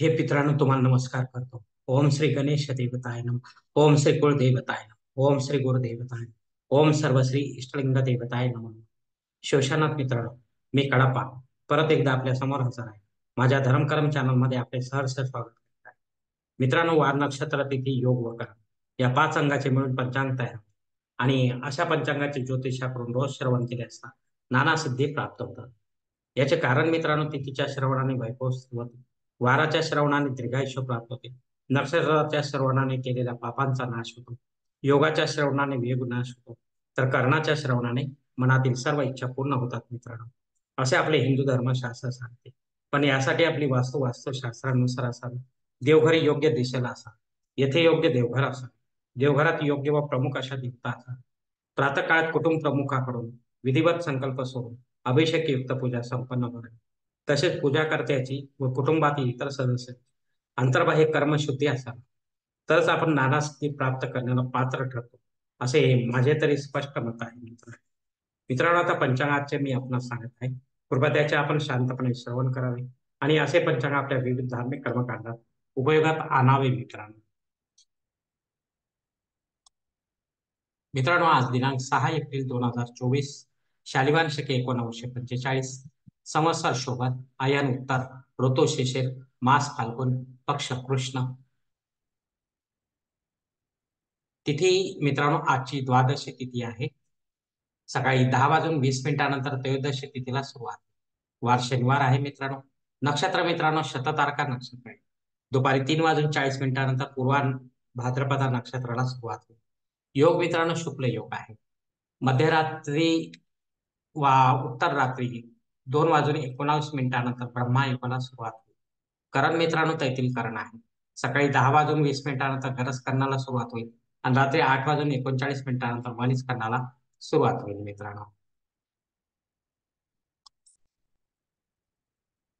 हे पितरांनो तुम्हाला नमस्कार करतो. ओम श्री गणेश देवताय नमः. ओम श्री कुलदेवताय नमः. ओम श्री गुरुदेवताय नमः. ओम सर्वश्री इष्टलिंग देवताय नमः. शिवशनाथ मित्रांनो, मी कडापा परत एकदा आपल्या समोर हजर आहे. माझ्या धर्मकर्म चॅनल मध्ये आपले सहर्ष स्वागत करत आहे. मित्रांनो, वार नक्षत्र तिथी योग व कर्म या 5 अंगाचे मिळून पंचांग तयार होते आणि अशा पंचांगाचे ज्योतिषाकडून रोज श्रवण केले असता नाना सिद्धी प्राप्त होतात. याचे कारण मित्रांनो, तिथीच्या श्रवणाने वैभव होते, वाराच्या श्रवणाने दीर्घायुष्य प्राप्त होते, नक्षत्राच्या श्रवणाने केलेल्या पापांचा नाश होतो, योगाच्या श्रवणाने वेग नाश होतो, तर कर्णाच्या श्रवणाने मनातील सर्व इच्छा पूर्ण होतात मित्रांनो. असे आपले हिंदू धर्मशास्त्र सांगते. पण यासाठी आपली वास्तुशास्त्रानुसार असावी. देवघरी योग्य दिशेला असा, येथे योग्य देवघर असा, देवघरात योग्य व प्रमुख अशा देवता असा. प्रातःकाळात कुटुंब प्रमुखाकडून विधिवत संकल्प सोडून अभिषेकयुक्त पूजा संपन्न करावी. तसेच पूजाकर्त्याची व कुटुंबातील इतर सदस्य अंतर्बाह्य कर्मशुद्धी असावी. तरच आपण नाना सिद्धी प्राप्त करण्याला पात्र ठरतो, असे माझे तरी स्पष्ट मत आहे मित्रांनो, आता पंचांगाचे मी आपणास सांगत आहे. कृपया त्याचे आपण शांतपणे श्रवण करावे आणि असे पंचांग आपल्या विविध धार्मिक कर्मकांडात उपयोगात आणावे मित्रांनो. मित्रांनो, आज दिनांक 6 एप्रिल 2024, शालिवान शके 1945, संवत्सर शोभन, आयन उत्तर, ऋतू शिशिर, मास फाल्गुन, पक्ष कृष्ण. तिथी मित्रांनो आजची द्वादशी तिथी आहे. सकाळी 10:20 त्रयोदशी तिथीला सुरुवात. वार शनिवार आहे मित्रांनो. नक्षत्र मित्रांनो शततारका नक्षत्र आहे. दुपारी 3:40 पूर्वा भाद्रपदा नक्षत्राला सुरुवात होईल. योग मित्रांनो शुक्ल योग आहे. मध्यरात्री वा उत्तर रात्री 2:19 ब्रह्मा योगाला सुरुवात होईल. करण मित्रांनो तैतील करण आहे. सकाळी 10:20 गरज करण्याला सुरुवात होईल आणि रात्री 8:39 मनीस करण्याला सुरुवात होईल मित्रांनो.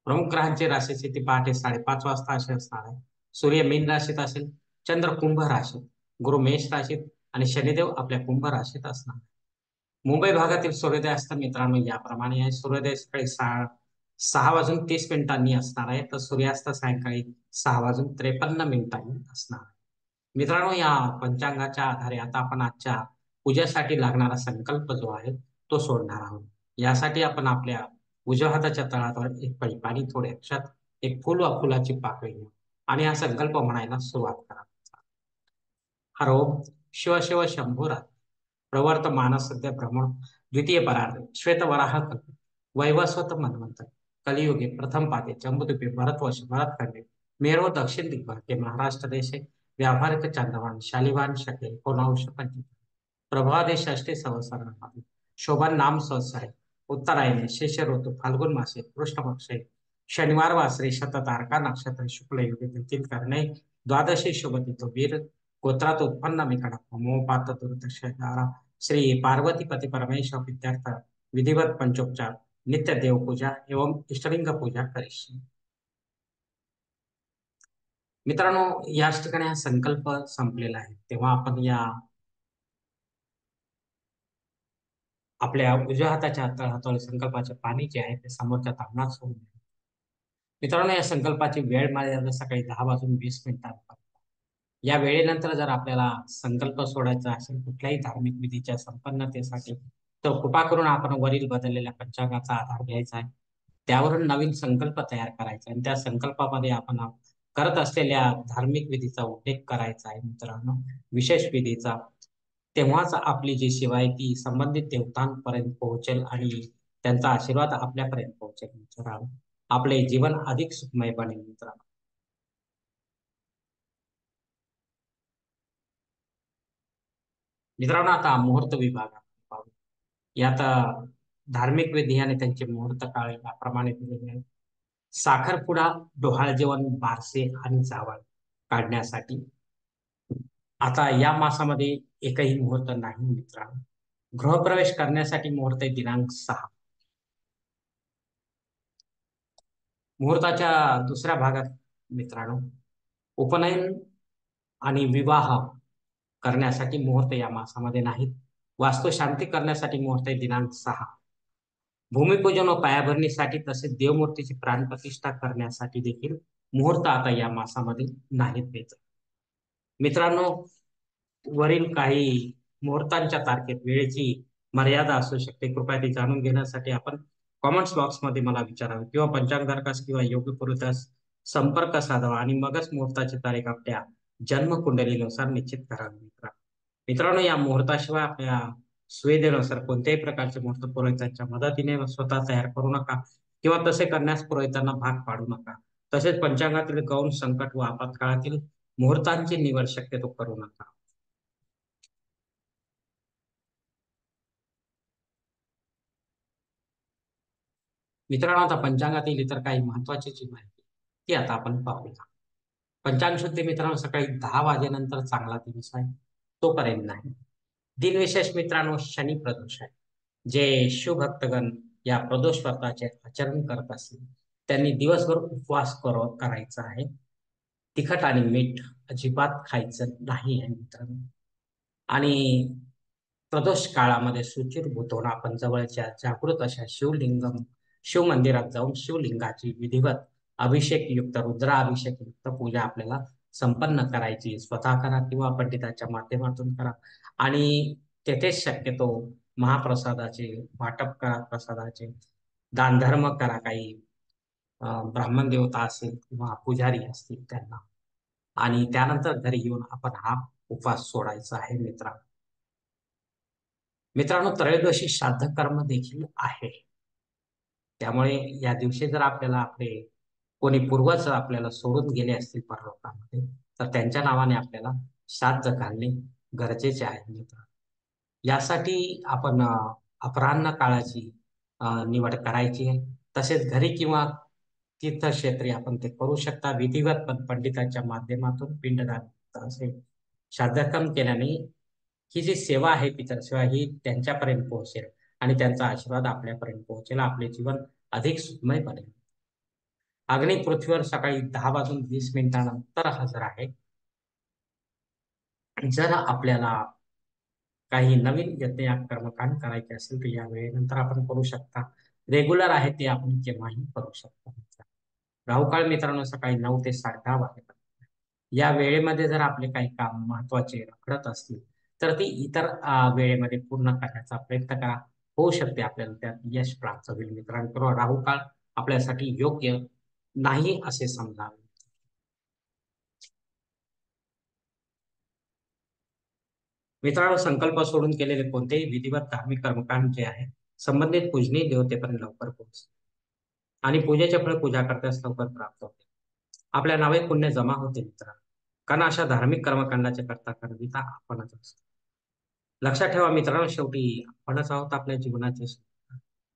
प्रमुख ग्रहांची राशी स्थिती पहाटे 5:30 वाजता अशी असणार आहे. सूर्य मीन राशीत असेल, चंद्र कुंभ राशीत, गुरु मेष राशीत आणि शनिदेव आपल्या कुंभ राशीत असणार. मुंबई भागातील सूर्योदय असतं मित्रांनो याप्रमाणे आहे. सूर्योदय सकाळी 6:30 असणार आहे, तर सूर्यास्त सायंकाळी 6:53 असणार आहे. मित्रांनो, या पंचांगाच्या आधारे आता आपण आजच्या पूजेसाठी लागणारा संकल्प जो आहे तो सोडणार आहोत. यासाठी आपण आपल्या उजव्या हाताच्या तळहातावर एक पळी पाणी, थोडे अक्षत, एक फूल वा फुलाची पाकळी घ्या आणि हा संकल्प म्हणायला सुरुवात करा. हर ओम शिव शिव शंभूरात प्रवर्त मानसद्य भ्रमण द्वितीय परार्ध श्वेत वराह कल्प वैवस्वत मनवंत कलियुगे प्रथम पादे जम्बूद्वीपे भरतवर्ष भरतखंडे मेरो दक्षिण दिग्भागे महाराष्ट्र देशे व्यावहारिक चांद्रवान शालिवान शके 1925 प्रभादे षष्ठी संवत्सरामध्ये शोभन नाम संवत्सरे उत्तरायणे शेष ऋतू फाल्गुन मासे कृष्ण पक्षे शनिवार वासरे शततारका नक्षत्र शुक्ल युगे देखील करणे द्वादशी शुभ तिथो वीर गोत्रात उत्पन्न मी कडा मोपात दुर्दशारा श्री पार्वतीपती परमेश्वर विद्यार्थ विधिवत पंचोपचार नित्य देवपूजा एवं इष्टलिंग पूजा करीशी. मित्रांनो, याच ठिकाणी हा संकल्प संपलेला आहे. तेव्हा आपण या आपल्या उजव्या हाताच्या तळहातावर संकल्पाचे पाणी जे आहे ते समोरच्या तापमानात सोडून द्या. मित्रांनो, या संकल्पाची वेळ मर्यादा सकाळी 10:20 या वेळेनंतर जर आपल्याला संकल्प सोडायचा असेल कुठल्याही धार्मिक विधीच्या संपन्नतेसाठी, तर कृपा करून आपण वरील बदललेल्या पंचांगाचा आधार घ्यायचा आहे. त्यावरून नवीन संकल्प तयार करायचा आणि त्या संकल्पामध्ये आपण करत असलेल्या धार्मिक विधीचा उल्लेख करायचा आहे मित्रांनो, विशेष विधीचा. तेव्हाच आपली जी सेवा आहे ती संबंधित देवतांपर्यंत पोहोचेल आणि त्यांचा आशीर्वाद आपल्यापर्यंत पोहोचेल मित्रांनो. आपले जीवन अधिक सुखमय बनेल मित्रांनो. मित्रांनो, आता मुहूर्त विभाग आपण पाहू. यात धार्मिक विधी आणि त्यांचे मुहूर्त काळ याप्रमाणे दिलेले आहेत. साखरपुडा, डोहाळ जेवण, बारसे आणि जावळ काढण्यासाठी आता या मासामध्ये एकही मुहूर्त नाही मित्रांनो. गृहप्रवेश करण्यासाठी मुहूर्त आहे दिनांक 6. मुहूर्ताच्या दुसऱ्या भागात मित्रांनो उपनयन आणि विवाह करण्यासाठी मुहूर्त या मासामध्ये नाहीत. वास्तुशांती करण्यासाठी मुहूर्त आहे दिनांक 6. भूमिपूजन व पायाभरणीसाठी तसेच देवमूर्तीची प्राणप्रतिष्ठा करण्यासाठी देखील मुहूर्त आता या मासामध्ये नाहीत मित्र. मित्रांनो, वरील काही मुहूर्तांच्या तारखेत वेळेची मर्यादा असू शकते. कृपया ती जाणून घेण्यासाठी आपण कॉमेंट्स बॉक्समध्ये मला विचारावे किंवा पंचांगधारकास किंवा योग्य पुरोहितास संपर्क साधावा आणि मगच मुहूर्ताची तारीख आपल्या जन्मकुंडलीनुसार निश्चित करावी मित्रांनो, या मुहूर्ताशिवाय आपल्या सुविधेनुसार कोणत्याही प्रकारचे मुहूर्त पुरोहितांच्या मदतीने स्वतः तयार करू नका किंवा तसे करण्यास पुरोहितांना भाग पाडू नका. तसेच पंचांगातील गौण संकट व आपत्काळातील मुहूर्तांची निवड शक्यतो करू नका. मित्रांनो, आता पंचांगातील इतर काही महत्त्वाची जी माहिती ती आता आपण पाहूया. पंचांग शुद्धी मित्रांनो सकाळी 10 वाजेनंतर चांगला दिवस आहे, तोपर्यंत नाही. दिनविशेष मित्रांनो शनी प्रदोष आहे. जे शिवभक्तगण या प्रदोष व्रताचे आचरण करत असतील त्यांनी दिवसभर उपवास करायचा आहे. तिखट आणि मीठ अजिबात खायचं नाही आहे मित्रांनो. आणि प्रदोष काळामध्ये शुचिर्भूत होऊन आपण जवळच्या जागृत अशा शिव मंदिरात जाऊन शिवलिंगाची विधिवत अभिषेकयुक्त रुद्राभिषेकयुक्त पूजा आपल्याला संपन्न करायची. स्वतः करा किंवा पंडिताच्या माध्यमातून करा आणि तेथेच शक्यतो महाप्रसादाचे वाटप करा, प्रसादाचे दानधर्म करा. काही ब्राह्मण देवता असेल किंवा पुजारी असतील त्यांना आणि त्यानंतर घरी येऊन आपण हा उपवास सोडायचा आहे मित्रांनो, त्रयोदशी श्राद्ध कर्म देखील आहे. त्यामुळे या दिवशी जर आपल्याला आपले कोणी पूर्वज आपल्याला सोडून गेले असतील परलोकामध्ये, तर त्यांच्या नावाने आपल्याला श्राद्ध घालणे गरजेचे आहे मित्रांनो. यासाठी आपण अपराह्न काळाची निवड करायची आहे. तसेच घरी किंवा तीर्थक्षेत्री आपण ते करू शकता. विधिवत पंडिताच्या माध्यमातून पिंडदान असेल श्राद्धकर्म केल्याने ही जी सेवा आहे पितृसेवा ही त्यांच्यापर्यंत पोहोचेल आणि त्यांचा आशीर्वाद आपल्यापर्यंत पोहोचेल. आपले जीवन अधिक सुखमय बनेल. अग्नी पृथ्वीवर सकाळी 10 वाजून 20 मिनिटानंतर हजर आहे. जर आपल्याला काही नवीन यज्ञ या कर्मकांड करायचे असेल तर या वेळेनंतर आपण करू शकता. रेग्युलर आहे ते आपण केव्हाही करू शकता. राहुकाळ मित्रांनो सकाळी 9 ते 10:30 वाजेपर्यंत. या वेळेमध्ये जर आपले काही काम महत्त्वाचे रखडत असतील, तर ती इतर वेळेमध्ये पूर्ण करण्याचा प्रयत्न करा. होऊ शकते आपल्याला त्यात यश प्राप्त होईल मित्रांनो. राहुकाळ आपल्यासाठी योग्य नाही असे समजावे. मित्रांनो, संकल्प सोडून केलेले कोणतेही विधिवत धार्मिक कर्मकांड जे आहे, संबंधित पूजनीय देवतेपर्यंत लवकर पोहोचते आणि पूजेचे फळ पूजा करण्यास लवकर प्राप्त होते. आपल्या नावे पुण्य जमा होते मित्रांनो. कारण अशा धार्मिक कर्मकांडाचे करता करविता आपणच असतो. लक्षात ठेवा मित्रांनो, शेवटी आपणच आहोत आपल्या जीवनाचे सुख.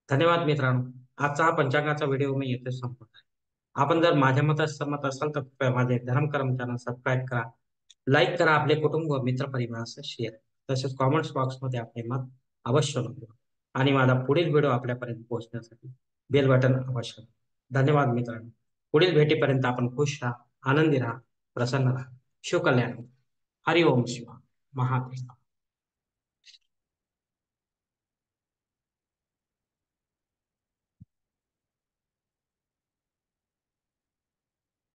धन्यवाद मित्रांनो. आजचा हा पंचांगाचा व्हिडिओ मी येथे संपवत आहे. आपण जर माझ्या मतात सहमत असाल तर कृपया माझे धर्मकर्म चॅनल सबस्क्राईब करा, लाईक करा, आपले कुटुंब व मित्रपरिवारासह शेअर. तसेच कॉमेंट्स बॉक्समध्ये आपले मत अवश्य नोंदवा आणि माझा पुढील व्हिडिओ आपल्यापर्यंत पोहोचण्यासाठी बेल बटन अवश्य दाबा. धन्यवाद मित्रांनो. पुढील भेटीपर्यंत आपण खुश राहा, आनंदी राहा, प्रसन्न राहा. शिवकल्याण. हरि ओम शिवा महादेव.